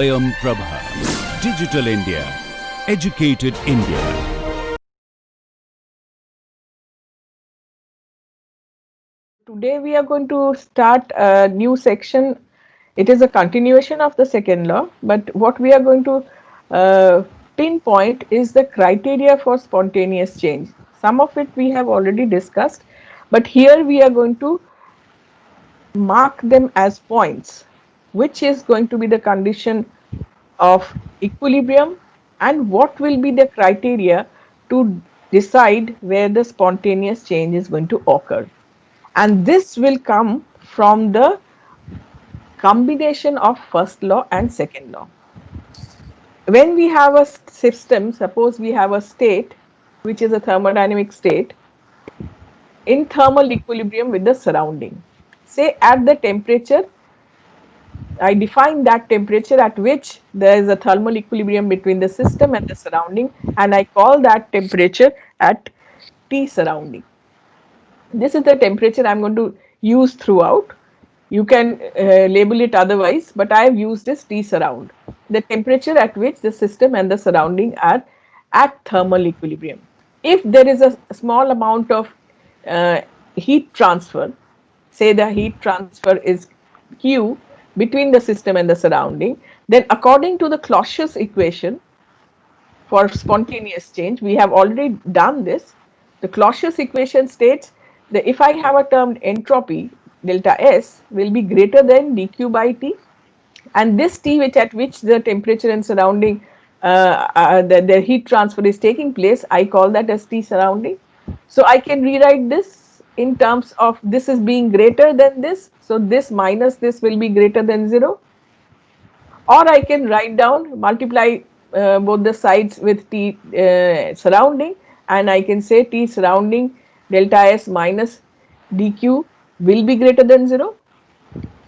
Swayam Prabha. Digital India. Educated India. Today we are going to start a new section. It is a continuation of the second law, but what we are going to pinpoint is the criteria for spontaneous change. Some of it we have already discussed, but here we are going to mark them as points, which is going to be the condition of equilibrium and what will be the criteria to decide where the spontaneous change is going to occur. And this will come from the combination of first law and second law. When we have a system, suppose we have a state which is a thermodynamic state in thermal equilibrium with the surrounding. Say at the temperature, I define that temperature at which there is a thermal equilibrium between the system and the surrounding, and I call that temperature at T surrounding. This is the temperature I am going to use throughout. You can label it otherwise, but I have used this T surround, the temperature at which the system and the surrounding are at thermal equilibrium. If there is a small amount of uh, heat transfer, say the heat transfer is Q between the system and the surrounding, then according to the Clausius equation for spontaneous change, we have already done this. The Clausius equation states that if I have a term entropy, delta S will be greater than dq by T, and this T which at which the temperature and surrounding the heat transfer is taking place, I call that as T surrounding. So I can rewrite this in terms of this is being greater than this, so this minus this will be greater than 0, or I can write down, multiply both the sides with T surrounding, and I can say T surrounding delta S minus dq will be greater than 0.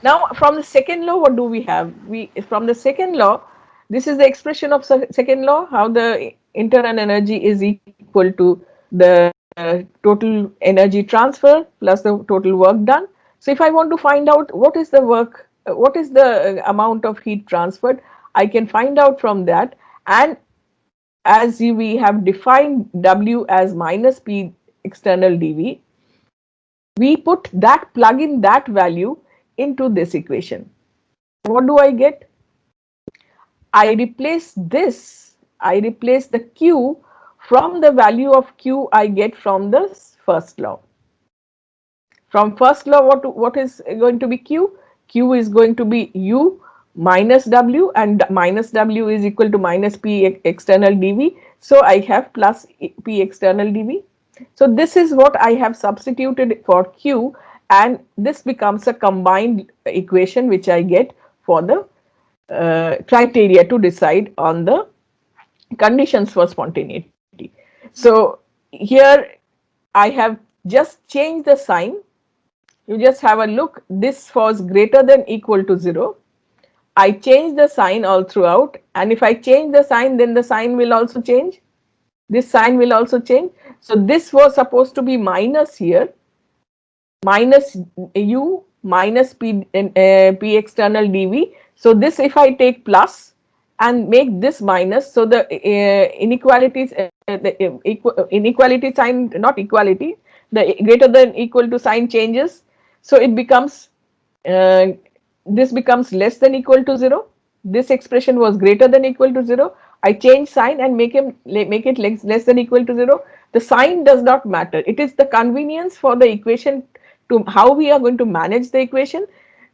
Now from the second law, what do we have? We from the second law, this is the expression of second law, how the internal energy is equal to the total energy transfer plus the total work done. So if I want to find out what is the work, what is the amount of heat transferred, I can find out from that. And as we have defined W as minus P external dV, we put that, plug in that value into this equation. What do I get? I replace this, I replace the Q from the value of Q I get from the first law. From first law, what is going to be Q? Q is going to be U minus W, and minus W is equal to minus P external dV. So I have plus P external dV. So this is what I have substituted for Q, and this becomes a combined equation which I get for the criteria to decide on the conditions for spontaneity. So here I have just changed the sign. You just have a look. This was greater than equal to 0. I change the sign all throughout, and if I change the sign, then the sign will also change. This sign will also change. So this was supposed to be minus here, minus u minus p external dv. So this, if I take plus and make this minus, so the inequalities, inequality sign, not equality, the greater than equal to sign changes. So it becomes uh, this becomes less than equal to 0. This expression was greater than equal to 0. I change sign and make it less than equal to 0. The sign does not matter. It is the convenience for the equation, to how we are going to manage the equation.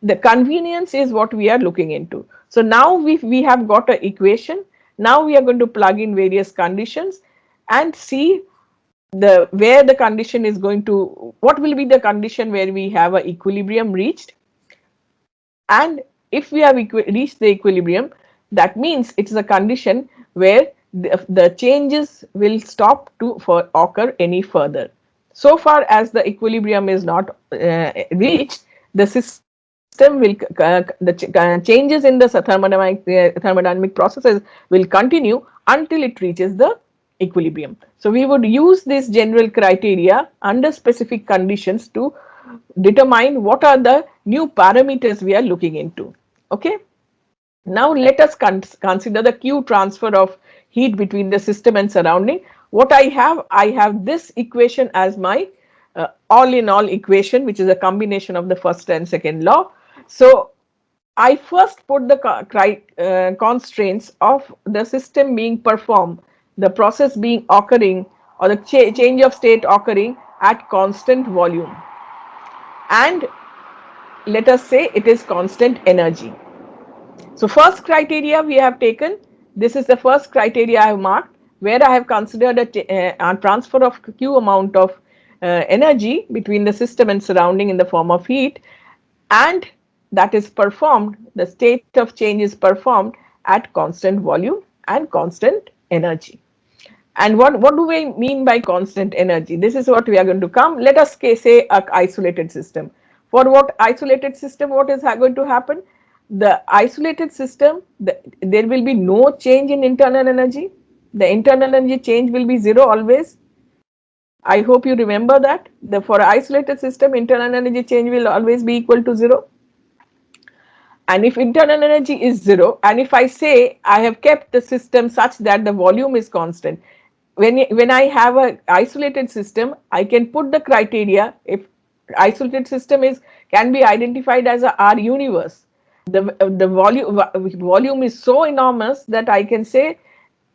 The convenience is what we are looking into. So now we have got an equation. Now we are going to plug in various conditions and see the where the condition is going to, what will be the condition where we have a equilibrium reached. And if we have reached the equilibrium, that means it is a condition where the changes will stop to occur any further. So far as the equilibrium is not reached, the system will changes in the thermodynamic processes will continue until it reaches the equilibrium. So we would use this general criteria under specific conditions to determine what are the new parameters we are looking into. Okay. Now let us consider the Q transfer of heat between the system and surrounding. What I have this equation as my all in all equation, which is a combination of the first and second law. So I first put the constraints of the system being performed, the process being occurring, or the change of state occurring at constant volume, and let us say it is constant energy. So first criteria we have taken, this is the first criteria I have marked, where I have considered a transfer of Q amount of energy between the system and surrounding in the form of heat, and that is performed, the state of change is performed at constant volume and constant energy. And what do we mean by constant energy? This is what we are going to come. Let us say a isolated system. For what isolated system, what is going to happen? The isolated system, there will be no change in internal energy. The internal energy change will be zero always. I hope you remember that. For isolated system, internal energy change will always be equal to zero. And if internal energy is zero, and if I say I have kept the system such that the volume is constant, when I have a isolated system, I can put the criteria. If isolated system is can be identified as a R universe, the volume is so enormous that I can say,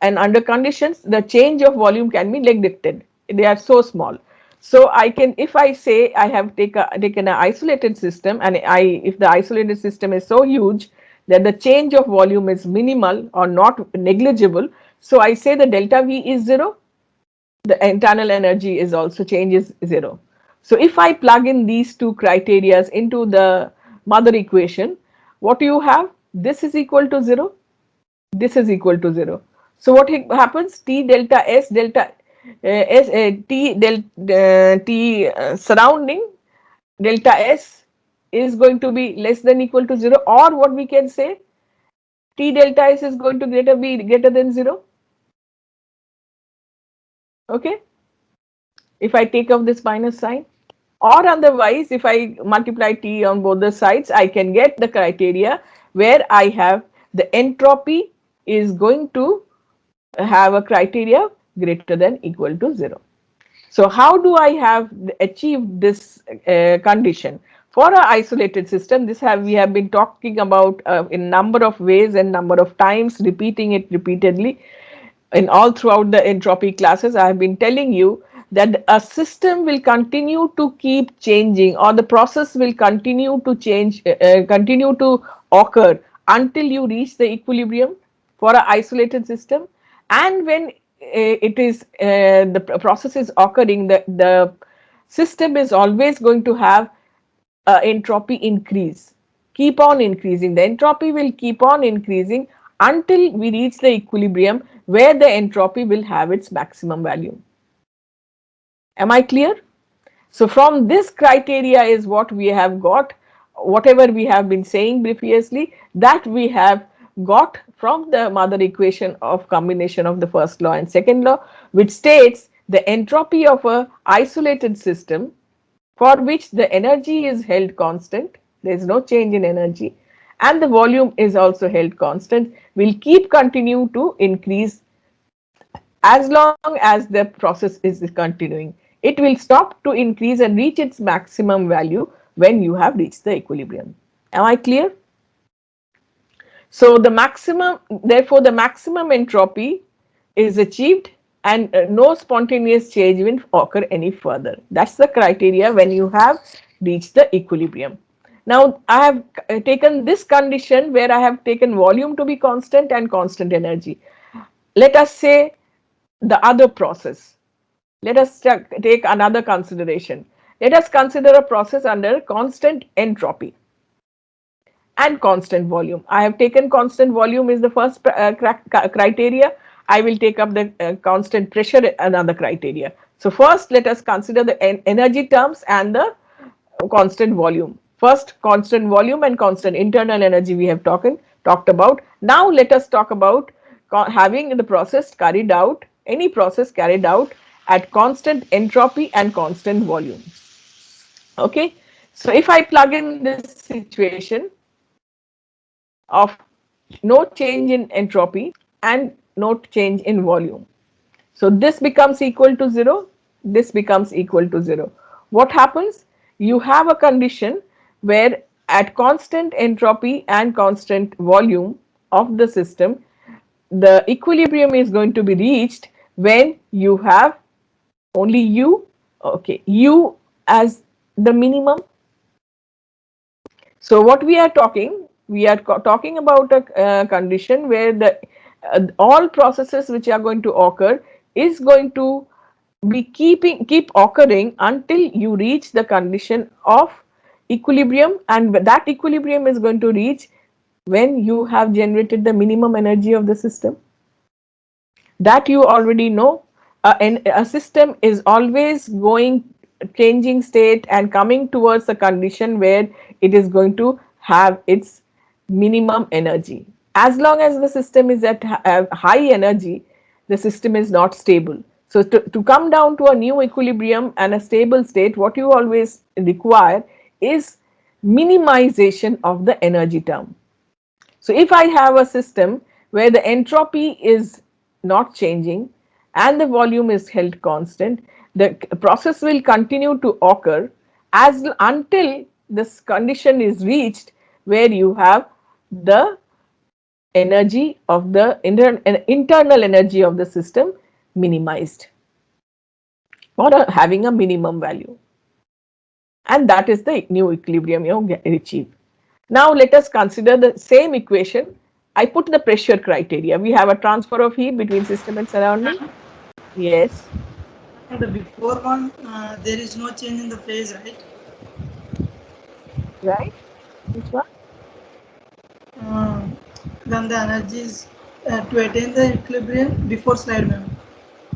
and under conditions the change of volume can be neglected, they are so small. So I can, if I say I have taken an isolated system, and if the isolated system is so huge that the change of volume is minimal or not negligible, so I say the delta V is zero, the internal energy is also changes zero. So if I plug in these two criteria into the mother equation, what you have? This is equal to zero, this is equal to zero. So what happens? T delta S delta T surrounding delta S is going to be less than equal to zero, or what we can say, T delta S is going to be greater than zero. Okay, if I take off this minus sign, or otherwise if I multiply T on both the sides, I can get the criteria where I have the entropy is going to have a criteria greater than equal to zero. So how do I have achieved this condition for a isolated system? This we have been talking about in number of ways and number of times, repeating it repeatedly in all throughout the entropy classes. I have been telling you that a system will continue to keep changing, or the process will continue to change, continue to occur until you reach the equilibrium for an isolated system. And when the process is occurring, the system is always going to have entropy increase, keep on increasing. The entropy will keep on increasing until we reach the equilibrium where the entropy will have its maximum value. Am I clear? So from this criteria is what we have got, whatever we have been saying previously, that we have got from the mother equation of combination of the first law and second law, which states the entropy of a isolated system for which the energy is held constant, there is no change in energy, and the volume is also held constant, will keep continue to increase as long as the process is continuing. It will stop to increase and reach its maximum value when you have reached the equilibrium. Am I clear? So the maximum, therefore the maximum entropy is achieved, and no spontaneous change will occur any further. That's the criteria when you have reached the equilibrium. Now I have taken this condition where I have taken volume to be constant and constant energy. Let us say the other process. Let us take another consideration. Let us consider a process under constant entropy and constant volume. I have taken constant volume is the first criteria. I will take up the constant pressure, another criteria. So first let us consider the energy terms and the constant volume. First constant volume and constant internal energy we have talked about. Now let us talk about having the process carried out, any process carried out at constant entropy and constant volume. Okay, so if I plug in this situation of no change in entropy, and no change in volume. So this becomes equal to 0, this becomes equal to 0. What happens? You have a condition where at constant entropy and constant volume of the system, the equilibrium is going to be reached when you have only u, okay, u as the minimum. So what we are talking about a condition where the all processes which are going to occur is going to be keep occurring until you reach the condition of equilibrium, and that equilibrium is going to reach when you have generated the minimum energy of the system. That you already know. A system is always going changing state and coming towards a condition where it is going to have its minimum energy. As long as the system is at high energy, the system is not stable. So to come down to a new equilibrium and a stable state, what you always require is minimization of the energy term. So if I have a system where the entropy is not changing and the volume is held constant, the process will continue to occur as until this condition is reached where you have the energy of the internal energy of the system minimized, or having a minimum value, and that is the new equilibrium you achieve. Now let us consider the same equation. I put the pressure criteria. We have a transfer of heat between system and surrounding. Yes. And the before one, there is no change in the phase, right? Right. Which one? Uh, when the energy is to attain the equilibrium before slide, ma'am.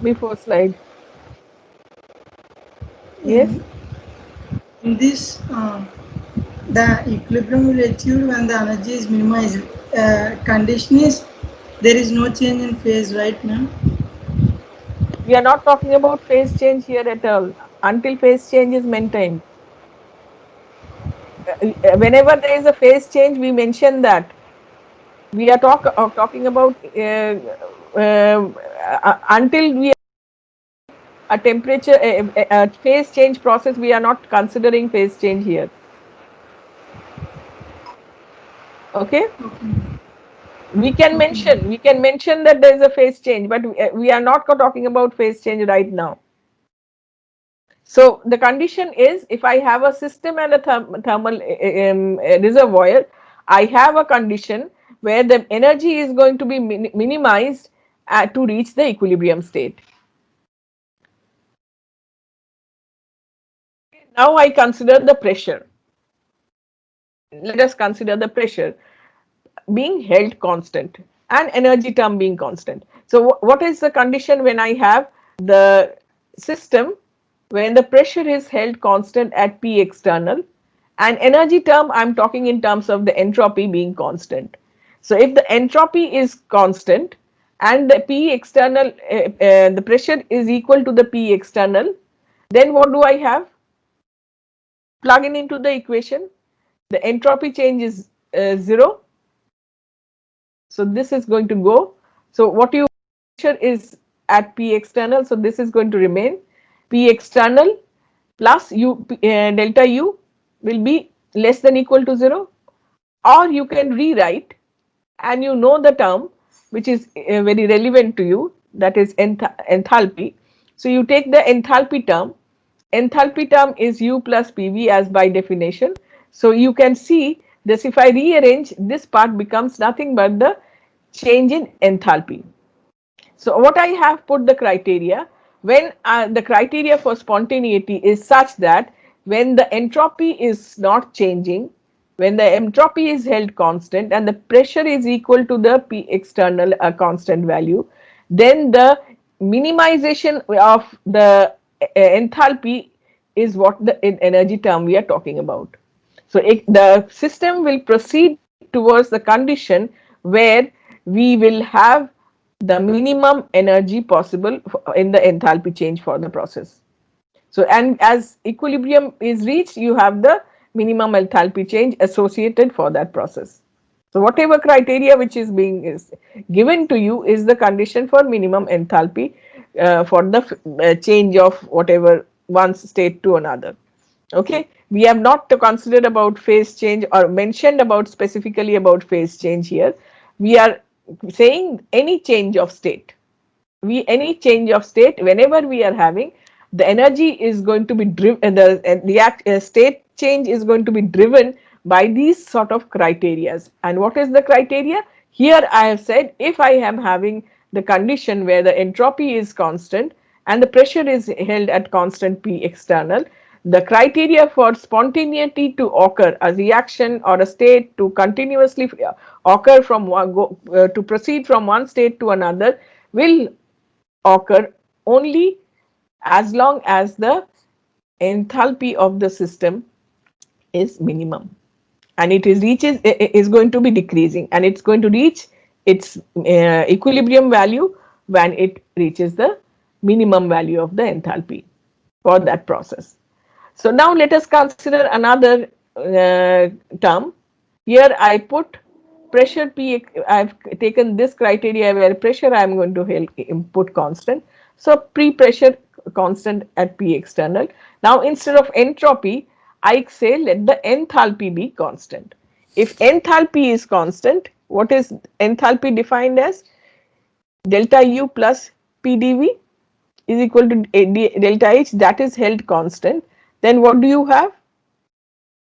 Before slide. Yes. In this, the equilibrium will achieve when the energy is minimized. Condition is there is no change in phase, right, ma'am? We are not talking about phase change here at all until phase change is maintained. Whenever there is a phase change, we mention that we are talking about until we a temperature a phase change process. We are not considering phase change here. Okay. We can mention that there is a phase change, but we are not talking about phase change right now. So the condition is, if I have a system and a thermal reservoir, I have a condition where the energy is going to be minimized to reach the equilibrium state. Now I consider the pressure. Let us consider the pressure being held constant and energy term being constant. So what is the condition when I have the system when the pressure is held constant at P external, and energy term I'm talking in terms of the entropy being constant. So if the entropy is constant and the P external, the pressure is equal to the P external, then what do I have? Plug in into the equation. The entropy change is 0. So this is going to go. So what you pressure is at P external. So this is going to remain P external plus U delta U will be less than equal to 0, or you can rewrite, and you know the term which is very relevant to you, that is enthalpy. So you take the enthalpy term. Enthalpy term is U plus PV as by definition. So you can see this, if I rearrange, this part becomes nothing but the change in enthalpy. So what I have put the criteria, when the criteria for spontaneity is such that when the entropy is not changing, when the entropy is held constant and the pressure is equal to the P external constant value, then the minimization of the enthalpy is what the energy term we are talking about. So the system will proceed towards the condition where we will have the minimum energy possible in the enthalpy change for the process. So, and as equilibrium is reached, you have the minimum enthalpy change associated for that process. So whatever criteria which is being given to you is the condition for minimum enthalpy for the change of whatever one state to another. Okay, we have not considered about phase change or mentioned about specifically about phase change here. We are saying any change of state. Any change of state whenever we are having, the energy is going to be driven, the state change is going to be driven by these sort of criterias. And what is the criteria? Here I have said, if I am having the condition where the entropy is constant and the pressure is held at constant P external, the criteria for spontaneity to occur, a reaction or a state to continuously occur from one to proceed from one state to another, will occur only as long as the enthalpy of the system is minimum, and it is going to be decreasing, and it's going to reach its equilibrium value when it reaches the minimum value of the enthalpy for that process. So now let us consider another term. Here I put pressure P. I've taken this criteria where pressure I am going to input constant. So pre-pressure constant at P external. Now instead of entropy, I say let the enthalpy be constant. If enthalpy is constant, what is enthalpy defined as? Delta U plus PdV is equal to delta H, that is held constant. Then what do you have?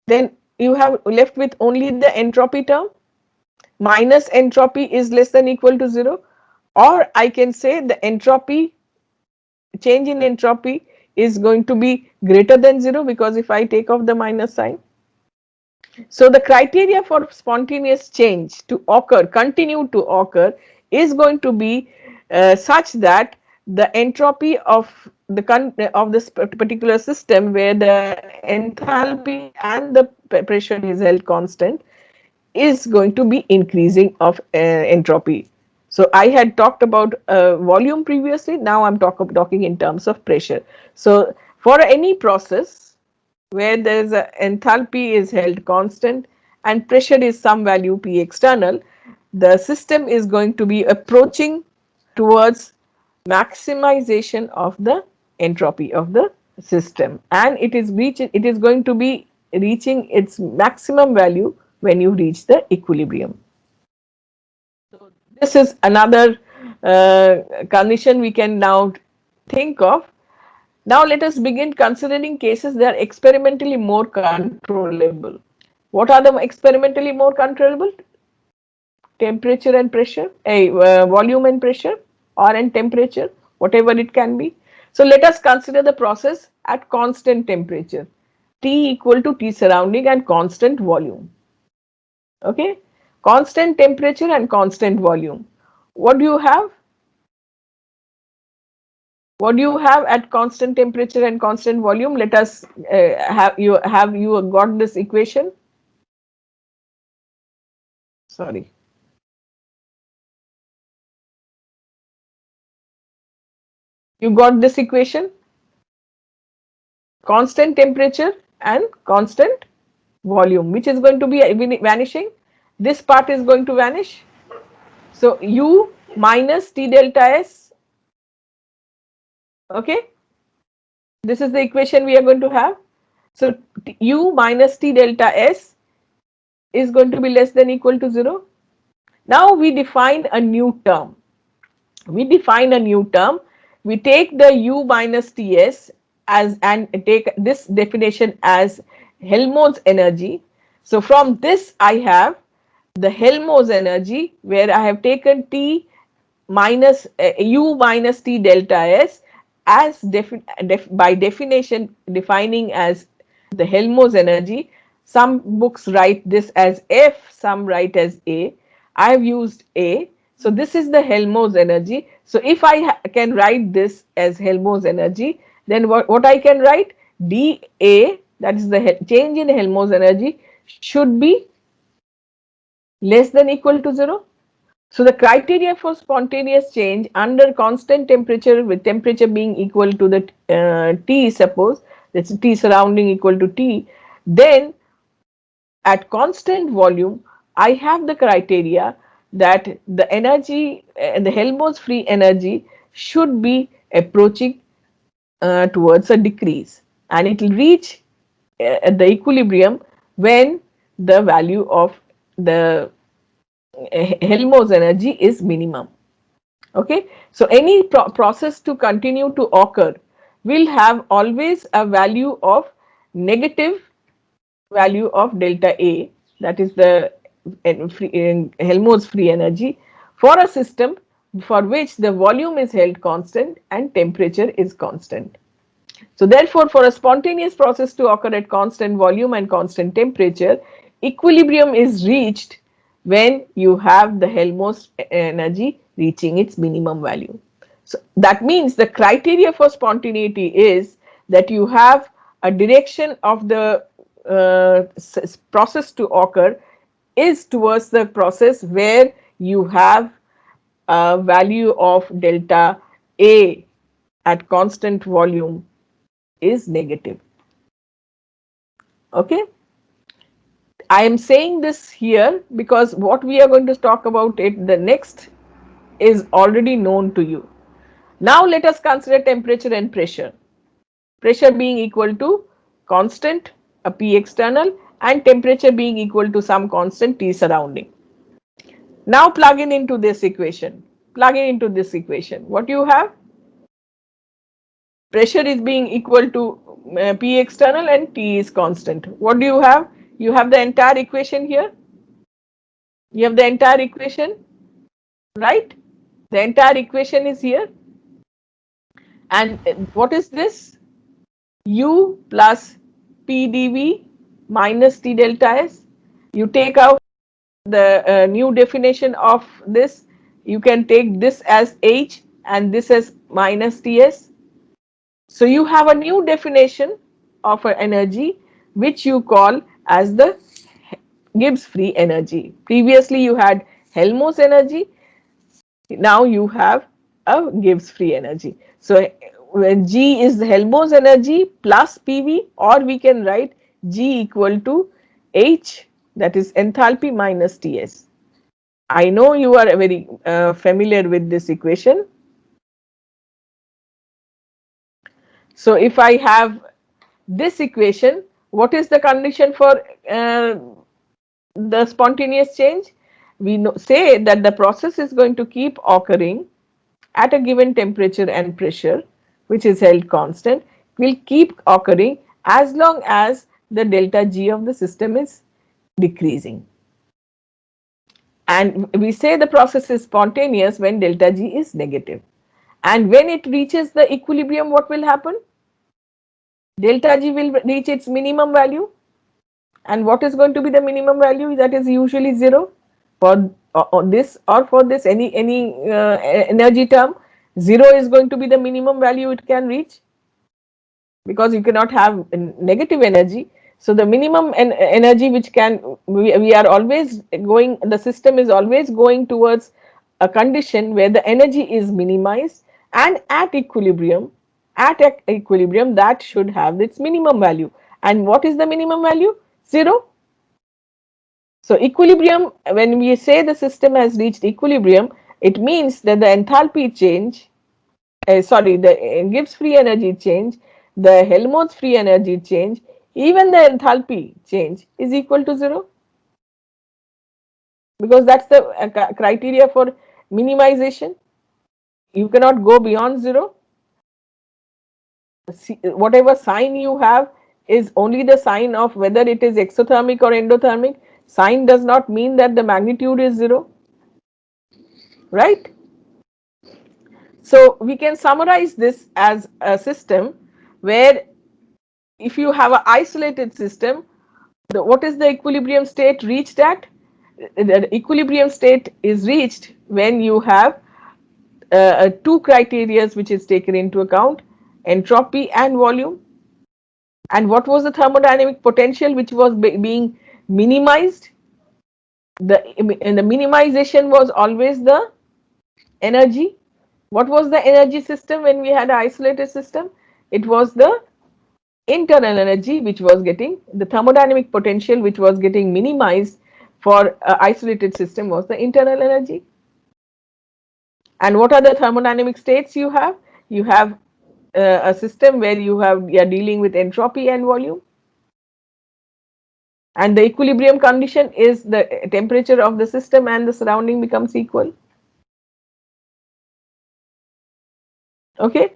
Then you have left with only the entropy term. Minus entropy is less than equal to 0, or I can say the entropy, change in entropy is going to be greater than 0, because if I take off the minus sign. So the criteria for spontaneous change to occur, continue to occur, is going to be such that the entropy of this particular system, where the enthalpy and the pressure is held constant, is going to be increasing of entropy. So I had talked about volume previously. Now I'm talking in terms of pressure. So for any process where there is a enthalpy is held constant and pressure is some value P external, the system is going to be approaching towards maximization of the entropy of the system, and it is going to be reaching its maximum value when you reach the equilibrium. So this is another condition we can now think of. Now let us begin considering cases that are experimentally more controllable. What are the experimentally more controllable? Temperature and pressure, volume and pressure, or and temperature, whatever it can be. So let us consider the process at constant temperature, T equal to T surrounding, and constant volume. Okay, constant temperature and constant volume. What do you have? What do you have at constant temperature and constant volume? Let us have you got this equation? Sorry. You got this equation? Constant temperature and constant volume, which is going to be vanishing. This part is going to vanish. So U minus T delta S. Okay. This is the equation we are going to have. So U minus T delta S is going to be less than equal to 0. Now we define a new term. We take the U minus Ts as, and take this definition as Helmholtz energy. So from this I have the Helmholtz energy, where I have taken T minus U minus T delta S as by definition defining as the Helmholtz energy. Some books write this as F, some write as A. I have used A. So this is the Helmholtz energy. So if I can write this as Helmholtz energy, then what I can write? dA, that is the change in Helmholtz energy, should be less than equal to 0. So the criteria for spontaneous change under constant temperature, with temperature being equal to the T, suppose that's T surrounding equal to T, then at constant volume I have the criteria that the energy, the Helmholtz free energy should be approaching towards a decrease, and it will reach the equilibrium when the value of the Helmholtz energy is minimum. Okay, so any process to continue to occur will have always a value of negative value of delta A, that is the Helmholtz free energy, for a system for which the volume is held constant and temperature is constant. So therefore, for a spontaneous process to occur at constant volume and constant temperature, equilibrium is reached when you have the Helmholtz energy reaching its minimum value. So that means the criteria for spontaneity is that you have a direction of the process to occur is towards the process where you have a value of delta A at constant volume is negative. Okay. I am saying this here because what we are going to talk about it the next is already known to you. Now let us consider temperature and pressure. Pressure being equal to constant, a P external, and temperature being equal to some constant T surrounding. Now plug in into this equation. Plug in into this equation. What you have? Pressure is being equal to P external and T is constant. What do you have? You have the entire equation here. You have the entire equation, right? The entire equation is here. And what is this? U plus P dV minus T delta S. You take out the new definition of this. You can take this as H and this as minus Ts. So you have a new definition of an energy which you call as the Gibbs free energy. Previously you had Helmholtz energy, now you have a Gibbs free energy. So when G is the Helmholtz energy plus PV, or we can write G equal to H, that is enthalpy minus Ts. I know you are very familiar with this equation. So if I have this equation, what is the condition for the spontaneous change? We say that the process is going to keep occurring at a given temperature and pressure, which is held constant, will keep occurring as long as the delta G of the system is decreasing. And we say the process is spontaneous when delta G is negative. And when it reaches the equilibrium, what will happen? Delta G will reach its minimum value. And what is going to be the minimum value? That is usually 0 for this or for this any energy term. 0 is going to be the minimum value it can reach, because you cannot have negative energy. So the minimum energy which we are always going, the system is always going towards a condition where the energy is minimized, and at equilibrium that should have its minimum value. And what is the minimum value? 0. So equilibrium, when we say the system has reached equilibrium, it means that the enthalpy change, the Gibbs free energy change, the Helmholtz free energy change, even the enthalpy change is equal to 0, because that's the criteria for minimization. You cannot go beyond 0. Whatever sign you have is only the sign of whether it is exothermic or endothermic. Sign does not mean that the magnitude is 0, right? So we can summarize this as a system where if you have an isolated system, what is the equilibrium state reached at? The equilibrium state is reached when you have two criteria which is taken into account, entropy and volume. And what was the thermodynamic potential which was being minimized? The minimization was always the energy. What was the energy system when we had an isolated system? It was the internal energy which was getting, the thermodynamic potential which was getting minimized for isolated system was the internal energy. And what are the thermodynamic states you have? You have a system where you are dealing with entropy and volume, and the equilibrium condition is the temperature of the system and the surrounding becomes equal. Okay,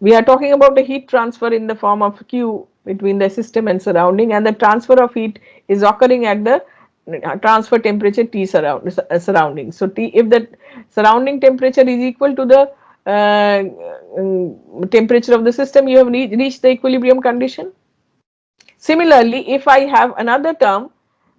we are talking about the heat transfer in the form of Q between the system and surrounding, and the transfer of heat is occurring at the transfer temperature T surrounding. So T, if the surrounding temperature is equal to the temperature of the system, you have reached the equilibrium condition. Similarly, if I have another term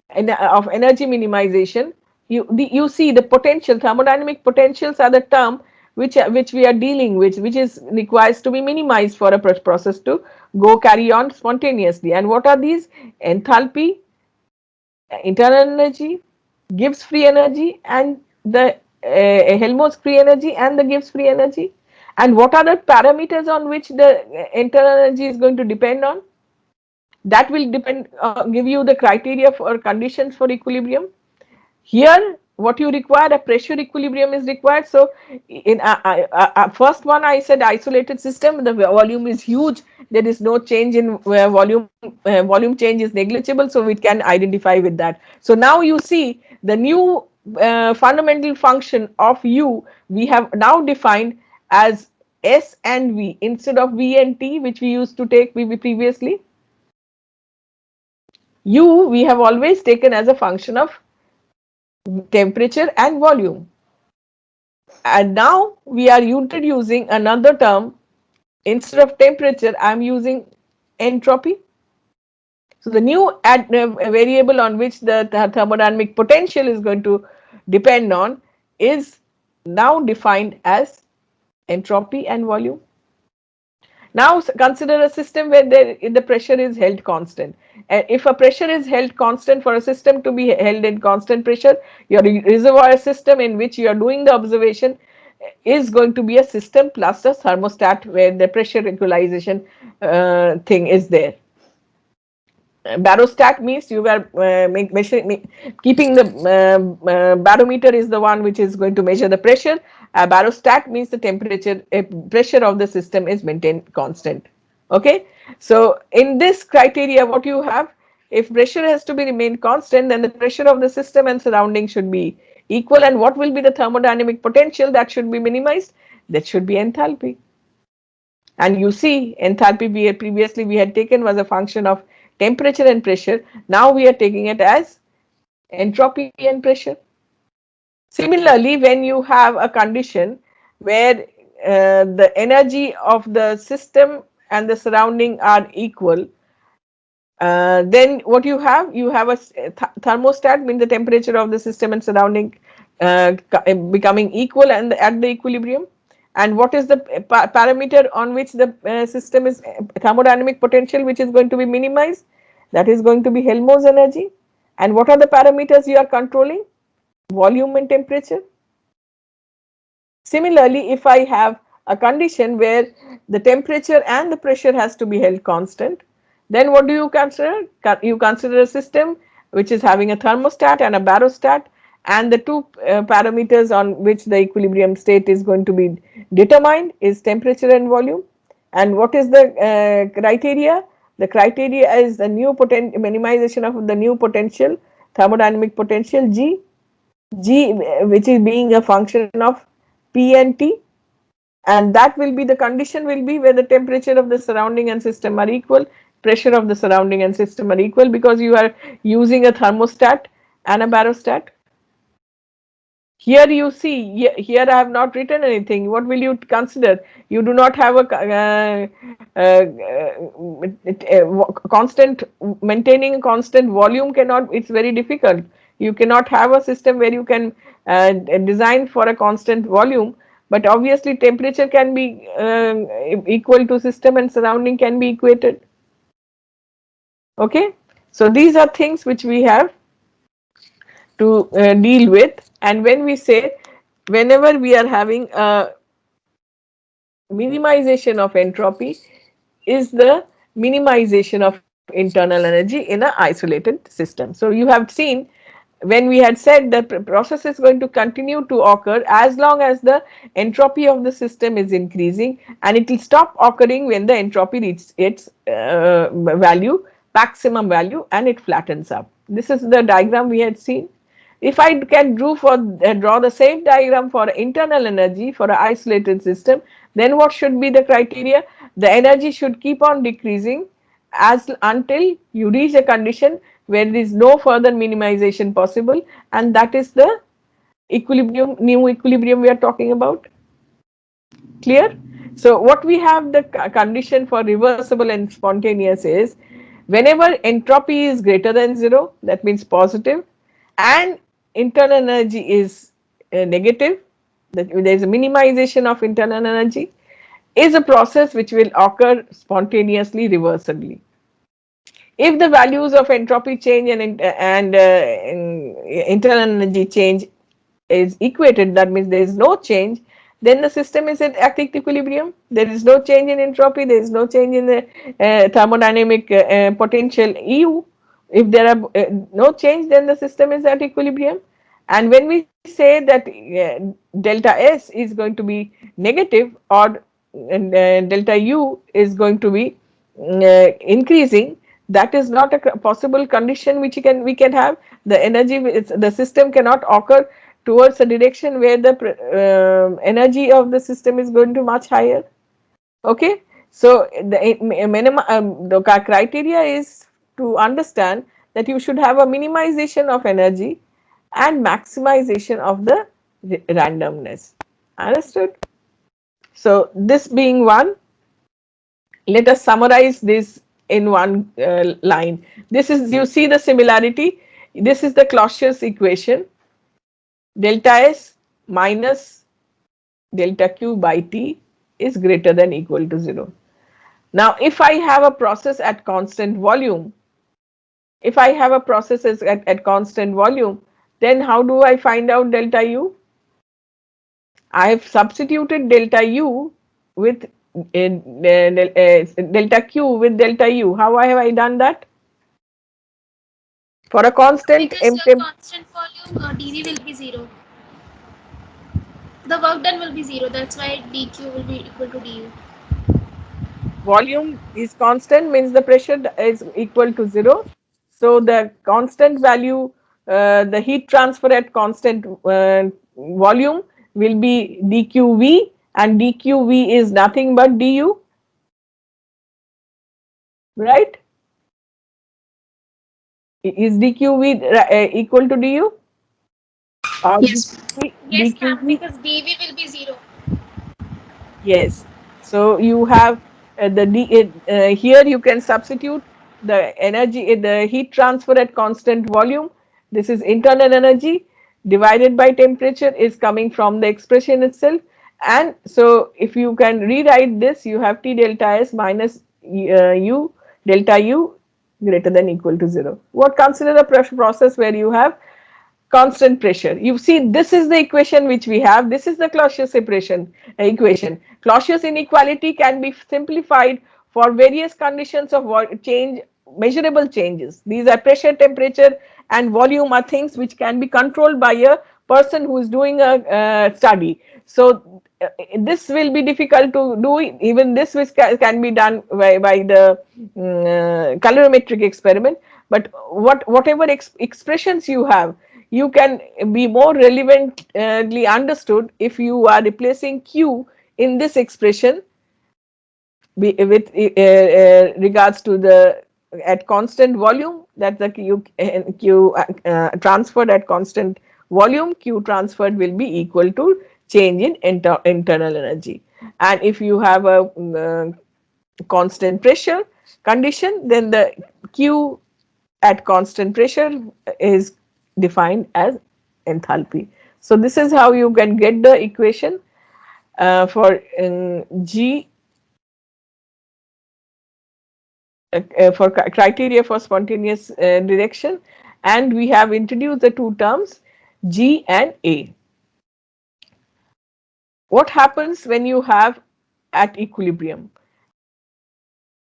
of energy minimization, you see the potential, thermodynamic potentials are the term which we are dealing with, which is requires to be minimized for a process to go carry on spontaneously. And what are these? Enthalpy, internal energy, Gibbs free energy, and the Helmholtz free energy and the Gibbs free energy. And what are the parameters on which the internal energy is going to depend on? That will depend, give you the criteria for conditions for equilibrium. Here what you require, a pressure equilibrium is required. So in first one I said isolated system, the volume is huge, there is no change in volume change is negligible, so we can identify with that. So now you see the new fundamental function of U we have now defined as S and V instead of V and T, which we used to take previously. U we have always taken as a function of temperature and volume. And now we are introducing another term. Instead of temperature, I am using entropy. So the new variable on which the thermodynamic potential is going to depend on is now defined as entropy and volume. Now consider a system where the pressure is held constant. And if a pressure is held constant, for a system to be held in constant pressure, your reservoir system in which you are doing the observation is going to be a system plus a thermostat where the pressure equalization thing is there. Barostat means you are measuring, keeping the barometer is the one which is going to measure the pressure. Barostat means the temperature, pressure of the system is maintained constant. Okay, so in this criteria, what you have, if pressure has to be remained constant, then the pressure of the system and surrounding should be equal. And what will be the thermodynamic potential that should be minimized? That should be enthalpy. And you see, enthalpy previously we had taken was a function of temperature and pressure. Now we are taking it as entropy and pressure. Similarly, when you have a condition where the energy of the system and the surrounding are equal, then what you have a thermostat, means the temperature of the system and surrounding becoming equal and at the equilibrium. And what is the parameter on which the system is thermodynamic potential which is going to be minimized? That is going to be Helmholtz energy. And what are the parameters you are controlling? Volume and temperature. Similarly, if I have a condition where the temperature and the pressure has to be held constant, then what do you consider? You consider a system which is having a thermostat and a barostat, and the two parameters on which the equilibrium state is going to be determined is temperature and volume. And what is the criteria? The criteria is the new minimization of the new potential, thermodynamic potential G, which is being a function of P and T, and that will be the condition will be where the temperature of the surrounding and system are equal, pressure of the surrounding and system are equal, because you are using a thermostat and a barostat. Here you see, here I have not written anything. What will you consider? You do not have a constant, maintaining a constant volume cannot, it's very difficult. You cannot have a system where you can design for a constant volume, but obviously temperature can be equal to system and surrounding can be equated. Okay, so these are things which we have to deal with. And when we say, whenever we are having a minimization of entropy is the minimization of internal energy in an isolated system. So you have seen when we had said the process is going to continue to occur as long as the entropy of the system is increasing, and it will stop occurring when the entropy reaches its value, maximum value, and it flattens up. This is the diagram we had seen. If I can draw the same diagram for internal energy for an isolated system, then what should be the criteria? The energy should keep on decreasing as until you reach a condition where there is no further minimization possible, and that is the equilibrium, new equilibrium we are talking about. Clear? So what we have, the condition for reversible and spontaneous is whenever entropy is greater than 0, that means positive, and internal energy is negative, that there is a minimization of internal energy, is a process which will occur spontaneously reversibly. If the values of entropy change and internal energy change is equated, that means there is no change, then the system is at equilibrium. There is no change in entropy, there is no change in the thermodynamic potential EU. If there are no change, then the system is at equilibrium. And when we say that delta S is going to be negative, or delta U is going to be increasing, that is not a possible condition which we can have. The energy, the system cannot occur towards a direction where the energy of the system is going to much higher. Okay, so the criteria is to understand that you should have a minimization of energy and maximization of the randomness. Understood? So this being one, let us summarize this in one line. This is, you see the similarity. This is the Clausius equation. Delta S minus delta Q by T is greater than equal to 0. Now, if I have a process at constant volume, if I have a process at constant volume, then how do I find out delta U? I have substituted delta U with delta Q with delta U. How have I done that? For a constant Because your constant volume dV will be 0. The work done will be 0. That's why dq will be equal to du. volume is constant, means the pressure is equal to 0. So the constant value, the heat transfer at constant volume will be dqv, and dqv is nothing but du, right? Is dqv equal to du, or Yes. Yes, ma'am. dqv? Because dV will be 0. Yes. So you have here you can substitute the energy, the heat transfer at constant volume. This is internal energy divided by temperature is coming from the expression itself. And so if you can rewrite this, you have T delta S minus U delta U greater than equal to 0. What, consider a process where you have constant pressure. You see, this is the equation which we have. This is the Clausius separation equation. Clausius inequality can be simplified for various conditions of change, measurable changes. These are pressure, temperature, and volume are things which can be controlled by a person who is doing a study. So this will be difficult to do. Even this which can be done by the calorimetric experiment. But whatever expressions you have, you can be more relevantly understood if you are replacing Q in this expression with regards to the at constant volume, that the Q transferred at constant volume, Q transferred will be equal to change in internal energy. And if you have a constant pressure condition, then the Q at constant pressure is defined as enthalpy. So this is how you can get the equation for G for criteria for spontaneous direction, and we have introduced the two terms G and A. What happens when you have at equilibrium?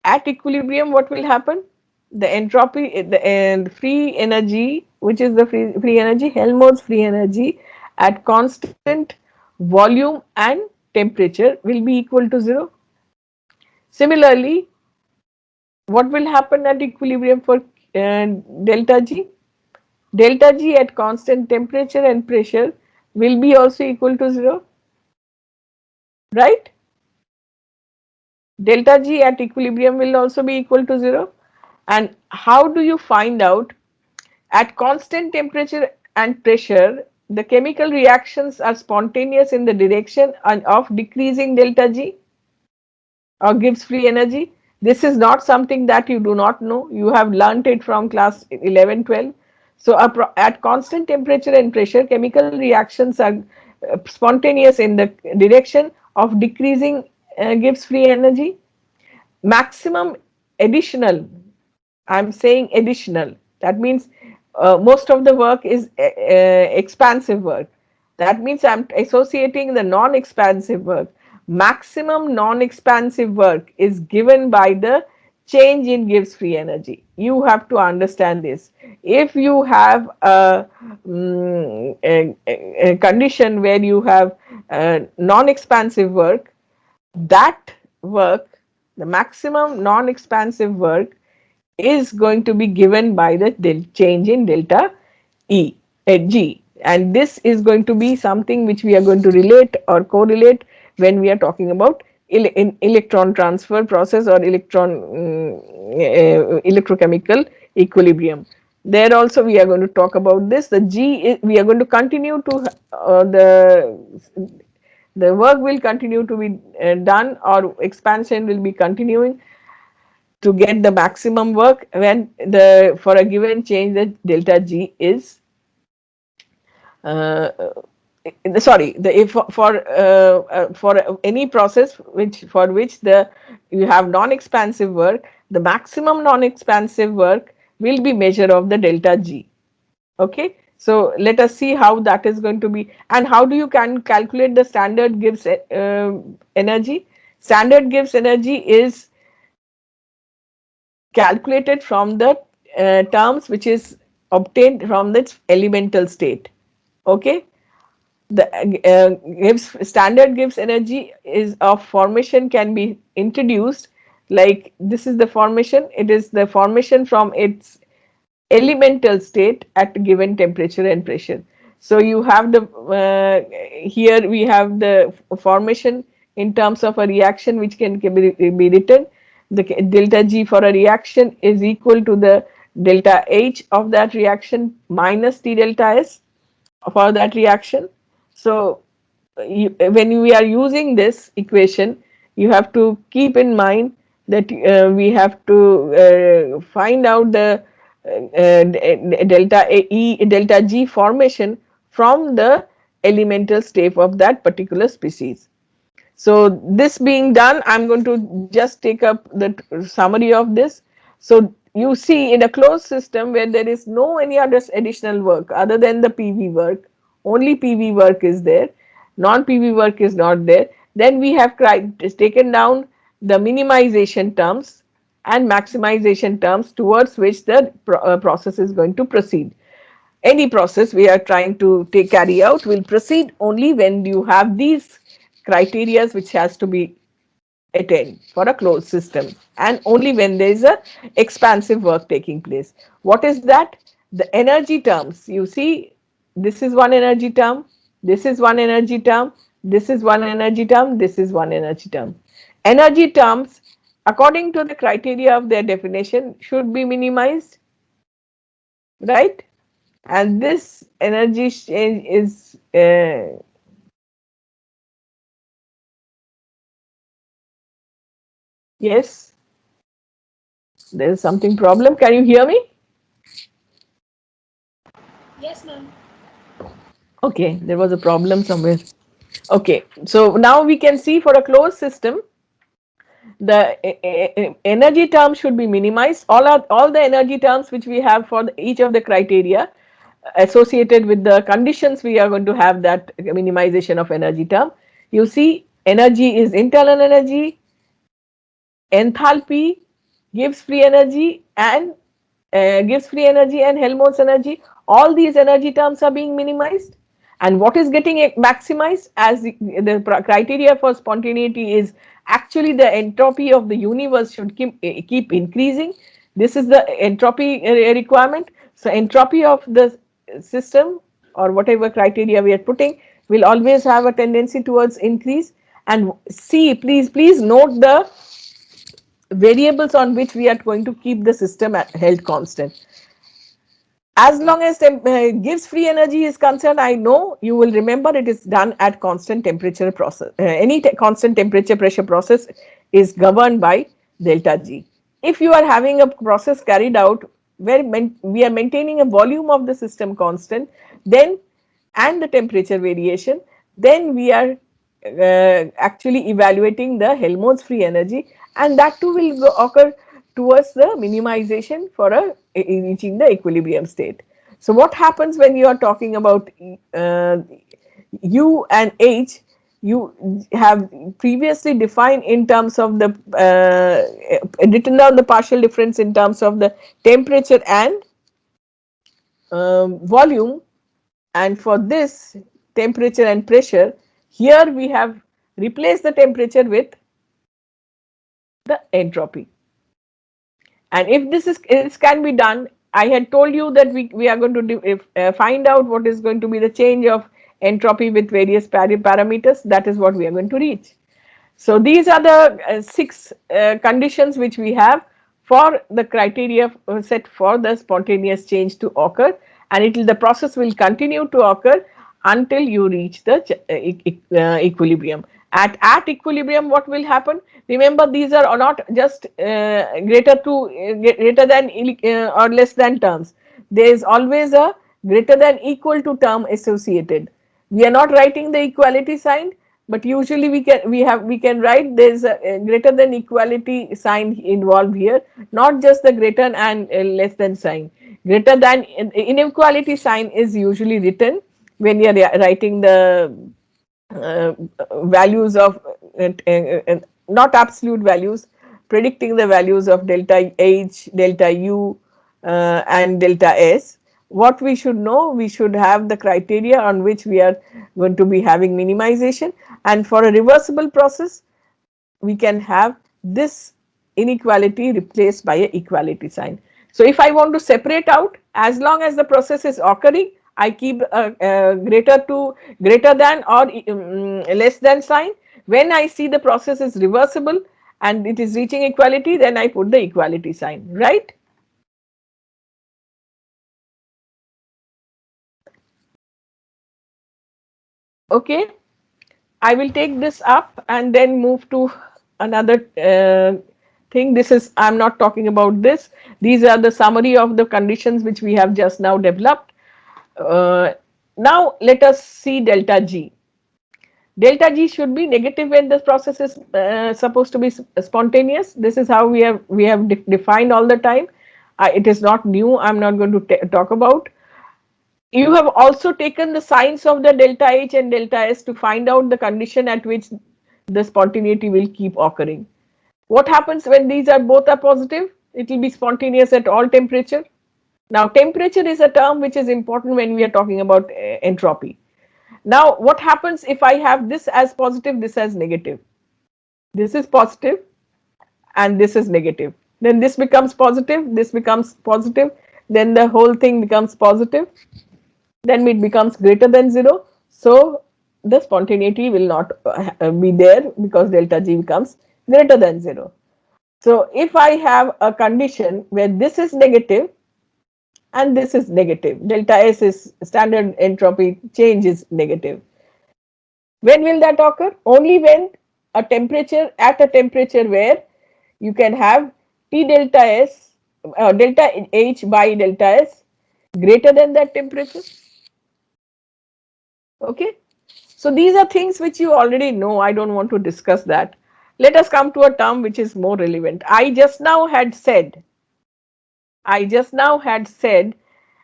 At equilibrium, what will happen? the entropy, the and free energy, which is the free energy, Helmholtz free energy at constant volume and temperature will be equal to 0. Similarly, what will happen at equilibrium for delta G? Delta G at constant temperature and pressure will be also equal to 0, right? Delta G at equilibrium will also be equal to 0. And how do you find out? At constant temperature and pressure, the chemical reactions are spontaneous in the direction of decreasing delta G or gives free energy. This is not something that you do not know. You have learnt it from class 11, 12. So at constant temperature and pressure, chemical reactions are spontaneous in the direction of decreasing gives free energy. Maximum additional, I'm saying additional, that means most of the work is expansive work. That means I'm associating the non-expansive work. Maximum non-expansive work is given by the change in Gibbs free energy. You have to understand this. If you have a condition where you have non-expansive work, that work, the maximum non-expansive work, is going to be given by the change in delta E at G, and this is going to be something which we are going to relate or correlate when we are talking about in electron transfer process or electrochemical equilibrium. There also we are going to talk about this. The G is, we are going to continue to the work will continue to be done, or expansion will be continuing to get the maximum work when the for a given change the delta G is uh, sorry, the if for any process which for which the you have non-expansive work, the maximum non-expansive work will be measure of the delta G. Okay, so let us see how that is going to be, and how do you can calculate the standard Gibbs energy. Standard Gibbs energy is calculated from the terms which is obtained from its elemental state. Okay, the Gibbs standard Gibbs energy is of formation can be introduced, like this is the formation. It is the formation from its elemental state at given temperature and pressure. So you have the here we have the formation in terms of a reaction which can be written. The delta G for a reaction is equal to the delta H of that reaction minus T delta S for that reaction. So when we are using this equation, you have to keep in mind that we have to find out the delta G formation from the elemental state of that particular species. So this being done, I'm going to just take up the summary of this. So you see, in a closed system where there is no any other additional work other than the PV work, only PV work is there, non-PV work is not there, then we have taken down the minimization terms and maximization terms towards which the process is going to proceed. Any process we are trying to carry out will proceed only when you have these criteria which has to be attained for a closed system, and only when there is a expansive work taking place. What is that? The energy terms. You see, this is one energy term, this is one energy term, this is one energy term, this is one energy term. Energy terms, according to the criteria of their definition, should be minimized, right? And this energy change is yes, there is something problem. Can you hear me? Yes, ma'am. Okay, there was a problem somewhere. Okay, so now we can see for a closed system, the energy terms should be minimized. All the energy terms which we have for each of the criteria associated with the conditions we are going to have that minimization of energy term. You see, energy is internal energy, enthalpy, Gibbs free energy, and Gibbs free energy and Helmholtz energy, all these energy terms are being minimized. And what is getting maximized as the criteria for spontaneity is actually the entropy of the universe should keep increasing. This is the entropy requirement. So entropy of the system or whatever criteria we are putting will always have a tendency towards increase. And see, please note the variables on which we are going to keep the system held constant. As long as Gibbs free energy is concerned, I know you will remember it is done at constant temperature process. Any constant temperature pressure process is governed by delta G. If you are having a process carried out where we are maintaining a volume of the system constant, then and the temperature variation, then we are actually evaluating the Helmholtz free energy, and that too will occur towards the minimization for reaching the equilibrium state. So what happens when you are talking about U and H? You have previously defined in terms of the written down the partial difference in terms of the temperature and volume, and for this temperature and pressure, here we have replaced the temperature with the entropy. And if this can be done, I had told you that we are going to find out what is going to be the change of entropy with various parameters. That is what we are going to reach. So these are the six conditions which we have for the criteria set for the spontaneous change to occur, and the process will continue to occur until you reach the equilibrium. At equilibrium, what will happen? Remember, these are not just greater than or less than terms. There is always a greater than equal to term associated. We are not writing the equality sign, but usually we can write there is a greater than equality sign involved here, not just the greater and less than sign. Greater than inequality sign is usually written when you are writing the uh, values of not absolute values, predicting the values of delta H, delta U, and delta S. What we should know, we should have the criteria on which we are going to be having minimization, and for a reversible process, we can have this inequality replaced by an equality sign. So if I want to separate out, as long as the process is occurring, I keep greater than or less than sign. When I see the process is reversible and it is reaching equality, then I put the equality sign, right? Okay, I will take this up and then move to another thing. This is, I'm not talking about this. These are the summary of the conditions which we have just now developed. Now let us see delta G. Delta G should be negative when the process is supposed to be spontaneous. This is how we have defined all the time. It is not new. I'm not going to talk about. You have also taken the signs of the delta H and delta S to find out the condition at which the spontaneity will keep occurring. What happens when these are both are positive? It will be spontaneous at all temperature. Now, temperature is a term which is important when we are talking about entropy. Now, what happens if I have this as positive, this as negative? This is positive and this is negative. Then this becomes positive, this becomes positive, then the whole thing becomes positive, then it becomes greater than 0. So, the spontaneity will not be there because delta G becomes greater than 0. So, if I have a condition where this is negative and this is negative, delta S is standard entropy change is negative. When will that occur? Only when at a temperature where you can have T delta S, delta H by delta S greater than that temperature. Okay. So these are things which you already know. I don't want to discuss that. Let us come to a term which is more relevant. I just now had said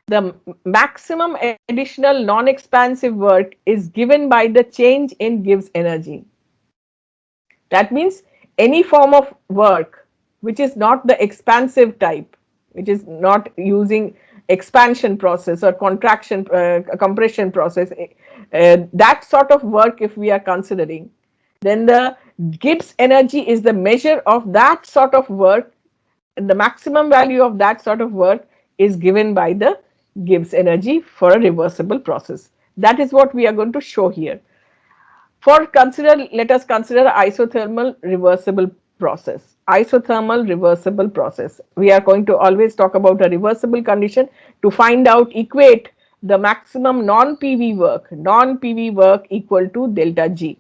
the maximum additional non-expansive work is given by the change in Gibbs energy. That means any form of work which is not the expansive type, which is not using expansion process or contraction, compression process, that sort of work if we are considering, then the Gibbs energy is the measure of that sort of work, and the maximum value of that sort of work is given by the Gibbs energy for a reversible process. That is what we are going to show here. Let us consider isothermal reversible process. Isothermal reversible process. We are going to always talk about a reversible condition to find out, equate the maximum non-PV work equal to delta G.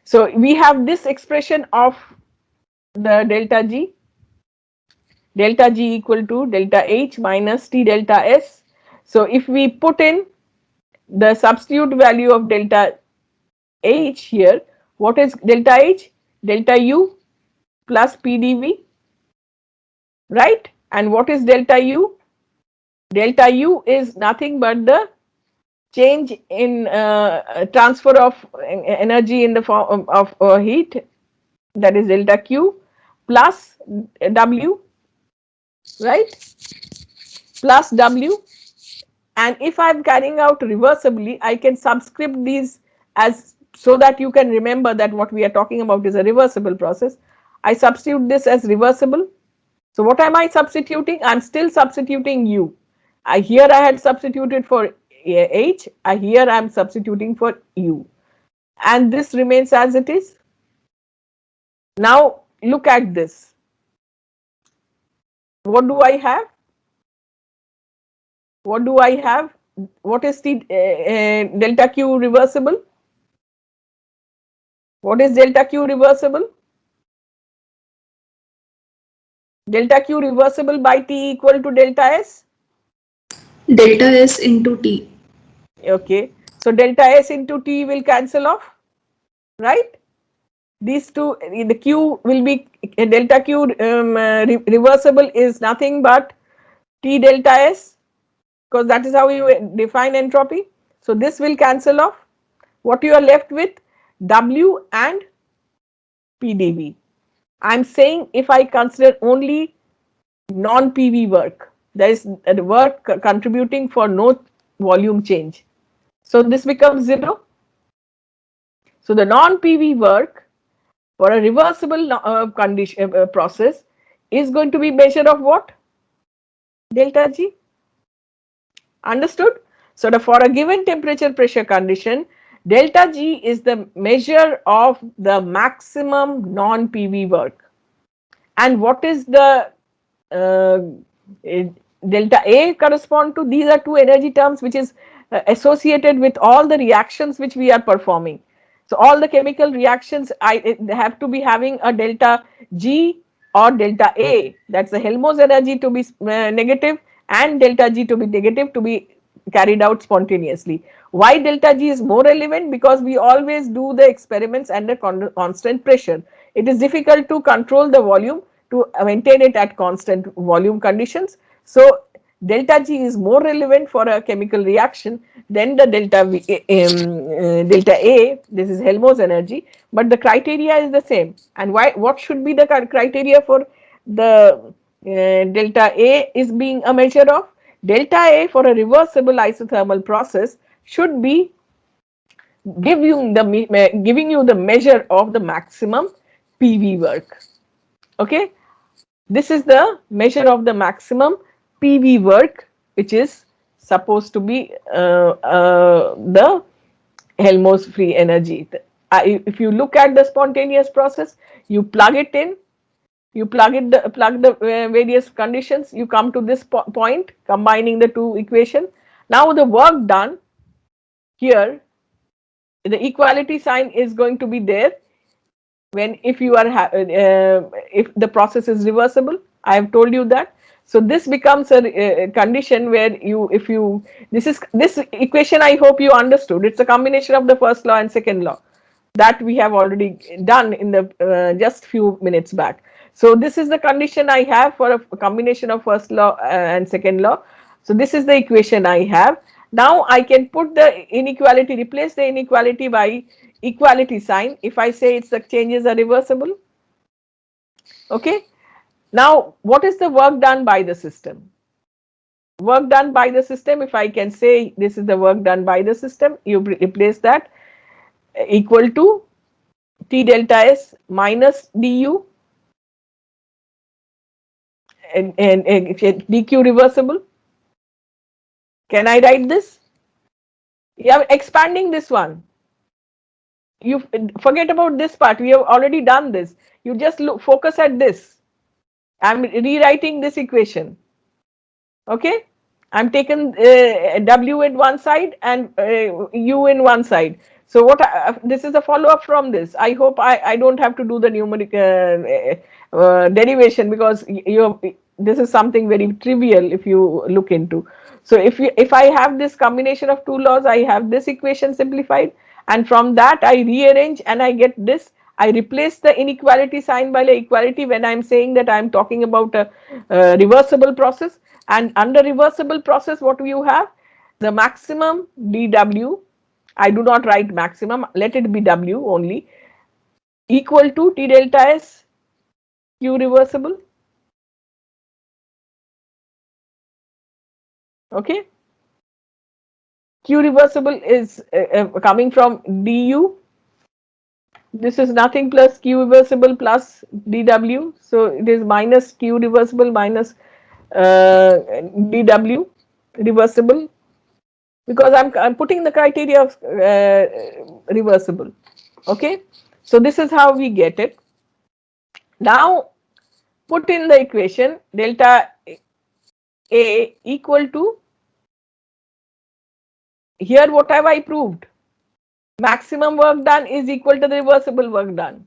So we have this expression of the delta G equal to delta H minus T delta S. So if we put in the substitute value of delta H here, what is delta H? Delta U plus PDV, right? And what is delta U? Delta U is nothing but the change in transfer of energy in the form of heat, that is delta Q, plus W, right? Plus W. And if I am carrying out reversibly, I can subscript these as, so that you can remember that what we are talking about is a reversible process. I substitute this as reversible. So what am I substituting? I am still substituting U. Here I had substituted for H, here I am substituting for U. And this remains as it is. Now look at this. What do I have? What do I have? What is delta Q reversible? What is delta Q reversible? Delta Q reversible by T equal to delta S? Delta S into T. Okay. So delta S into T will cancel off, right? These two, the Q will be, delta Q reversible is nothing but T delta S, because that is how you define entropy. So this will cancel off. What you are left with? W and PDV. I am saying if I consider only non-PV work, there is a work contributing for no volume change. So this becomes 0. So the non-PV work for a reversible process is going to be measure of what? Delta G. Understood? So for a given temperature pressure condition, delta G is the measure of the maximum non-PV work. And what is the delta A correspond to? These are two energy terms which is associated with all the reactions which we are performing. So all the chemical reactions have to be having a delta G or delta A. That's the Helmholtz energy to be negative and delta G to be negative, to be carried out spontaneously. Why delta G is more relevant? Because we always do the experiments under constant pressure. It is difficult to control the volume, to maintain it at constant volume conditions. So delta G is more relevant for a chemical reaction than the delta A. This is Helmholtz energy, but the criteria is the same. And why? What should be the criteria for the delta A is being a measure of? Delta A for a reversible isothermal process should be giving you the measure of the maximum PV work. Okay, this is the measure of the maximum PV work, which is supposed to be the Helmholtz free energy. If you look at the spontaneous process, you plug it in, you plug the various conditions, you come to this point, combining the two equations. Now the work done here, the equality sign is going to be there when, if you are if the process is reversible. I have told you that. So this becomes a condition where this equation, I hope you understood. It's a combination of the first law and second law that we have already done in the just few minutes back. So this is the condition I have for a combination of first law and second law. So this is the equation I have. Now I can put the inequality, replace the inequality by equality sign. If I say it's the changes are reversible, okay. Now, what is the work done by the system? Work done by the system, if I can say this is the work done by the system, you replace that equal to T delta S minus du and dq reversible. Can I write this? Yeah, expanding this one. You forget about this part. We have already done this. You just focus at this. I'm rewriting this equation. Okay, I'm taken W in one side and U in one side. So what this is a follow up from this. I hope I don't have to do the numeric derivation, because this is something very trivial if you look into. So if I have this combination of two laws, I have this equation simplified, and from that I rearrange and I get this. I replace the inequality sign by the equality when I'm saying that I'm talking about a reversible process. And under reversible process, what do you have? The maximum dW, I do not write maximum, let it be W only, equal to T delta S Q reversible. Okay. Q reversible is coming from du. This is nothing plus Q reversible plus dW. So it is minus Q reversible minus dW reversible, because I'm putting the criteria of reversible. Okay. So this is how we get it. Now put in the equation delta A equal to, here what have I proved? Maximum work done is equal to the reversible work done.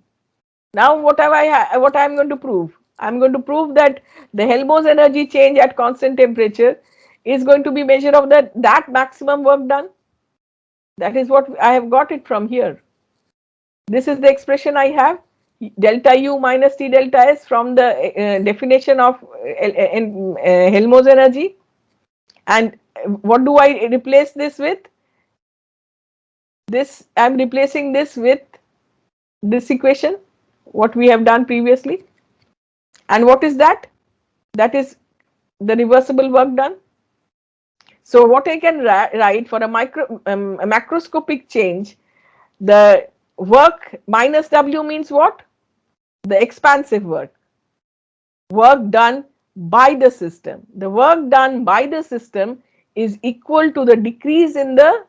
Now what I'm going to prove? I'm going to prove that the Helmholtz energy change at constant temperature is going to be measure of that maximum work done. That is what I have got it from here. This is the expression I have, delta U minus T delta S from the definition of Helmholtz energy. And what do I replace this with? This, I am replacing this with this equation, what we have done previously. And what is that? That is the reversible work done. So what I can write for a macroscopic change, the work minus W means what? The expansive work. Work done by the system. The work done by the system is equal to the decrease in the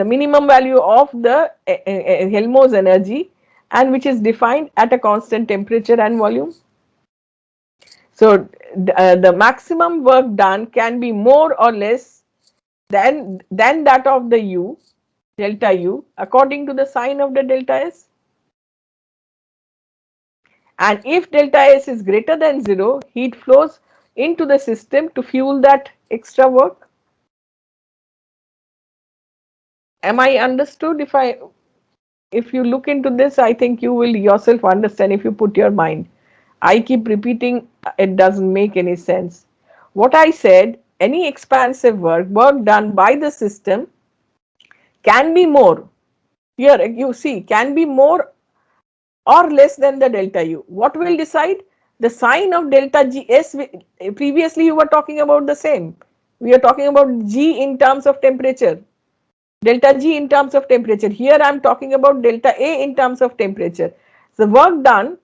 minimum value of the Helmholtz energy, and which is defined at a constant temperature and volume. So the maximum work done can be more or less than that of the U, delta U, according to the sign of the delta S. And if delta S is greater than 0, heat flows into the system to fuel that extra work. Am I understood? If you look into this, I think you will yourself understand if you put your mind. I keep repeating, it doesn't make any sense. What I said, any expansive work done by the system can be more. Here you see, can be more or less than the delta U. What will decide? The sign of delta G S. Previously you were talking about the same. We are talking about G in terms of temperature. Delta G in terms of temperature. Here I am talking about delta A in terms of temperature. The work done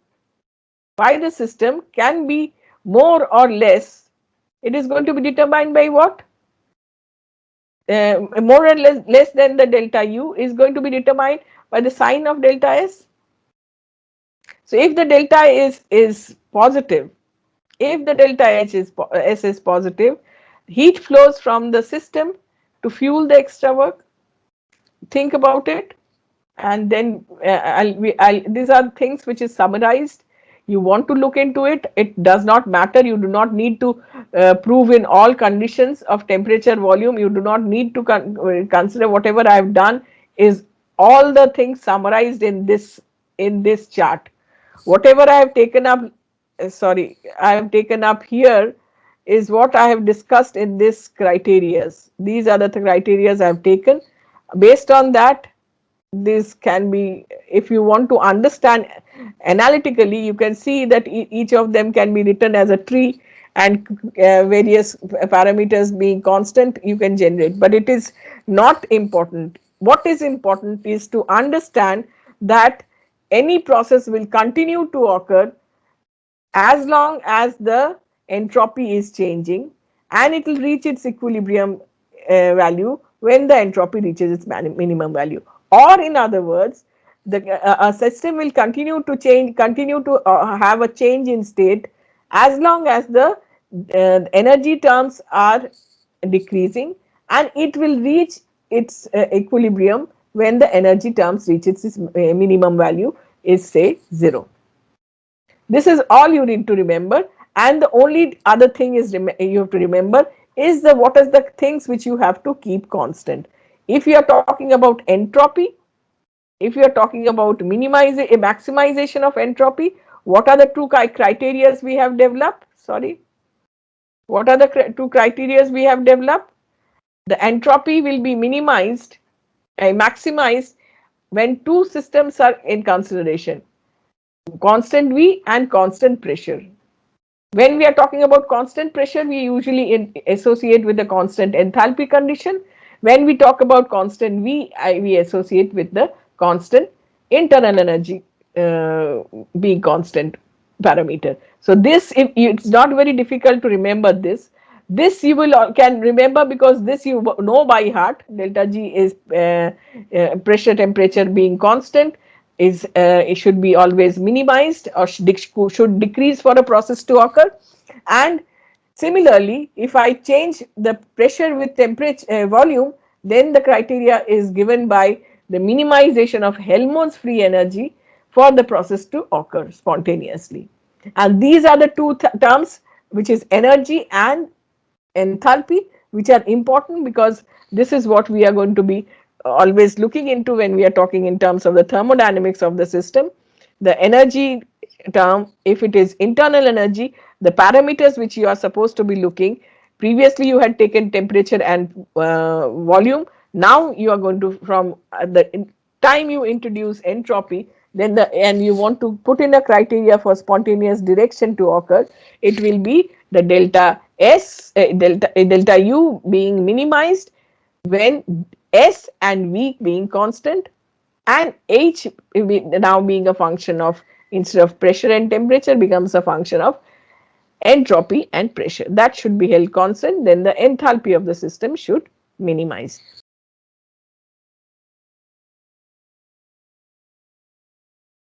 by the system can be more or less. It is going to be determined by what? More or less than the delta U is going to be determined by the sign of delta S. So if the delta is positive, if the delta S is positive, heat flows from the system to fuel the extra work. Think about it, and then these are things which is summarized. You want to look into it, it does not matter. You do not need to prove in all conditions of temperature, volume. You do not need to consider. Whatever I have done is all the things summarized in this chart. Whatever I have taken up, I have taken up here is what I have discussed in this criterias. These are the criterias I have taken. Based on that, this can be, if you want to understand analytically, you can see that each of them can be written as a tree, and various parameters being constant you can generate, but it is not important. What is important is to understand that any process will continue to occur as long as the entropy is changing, and it will reach its equilibrium value when the entropy reaches its minimum value. Or in other words, the a system will continue to change, continue to have a change in state as long as the energy terms are decreasing, and it will reach its equilibrium when the energy terms reaches its minimum value is, say, 0. This is all you need to remember, and the only other thing is you have to remember is the what is the things which you have to keep constant. If you are talking about entropy, if you are talking about maximization of entropy, what are the two criteria we have developed? Sorry, what are the two criteria we have developed? The entropy will be minimized, maximized when two systems are in consideration: constant V and constant pressure. When we are talking about constant pressure, we usually associate with the constant enthalpy condition. When we talk about constant V, we associate with the constant internal energy being constant parameter. So this, if it's not very difficult to remember this. This you will can remember because this you know by heart. Delta G is pressure temperature being constant, is it should be always minimized or should decrease for a process to occur. And similarly, if I change the pressure with temperature volume, then the criteria is given by the minimization of Helmholtz free energy for the process to occur spontaneously. And these are the two terms, which is energy and enthalpy, which are important because this is what we are going to be always looking into when we are talking in terms of the thermodynamics of the system. The energy term, if it is internal energy, the parameters which you are supposed to be looking, previously you had taken temperature and volume, now you are going to, from the time you introduce entropy, then and you want to put in a criteria for spontaneous direction to occur, it will be the delta S, delta U being minimized when S and V being constant, and H now being a function of, instead of pressure and temperature, becomes a function of entropy and pressure. That should be held constant, then the enthalpy of the system should minimize.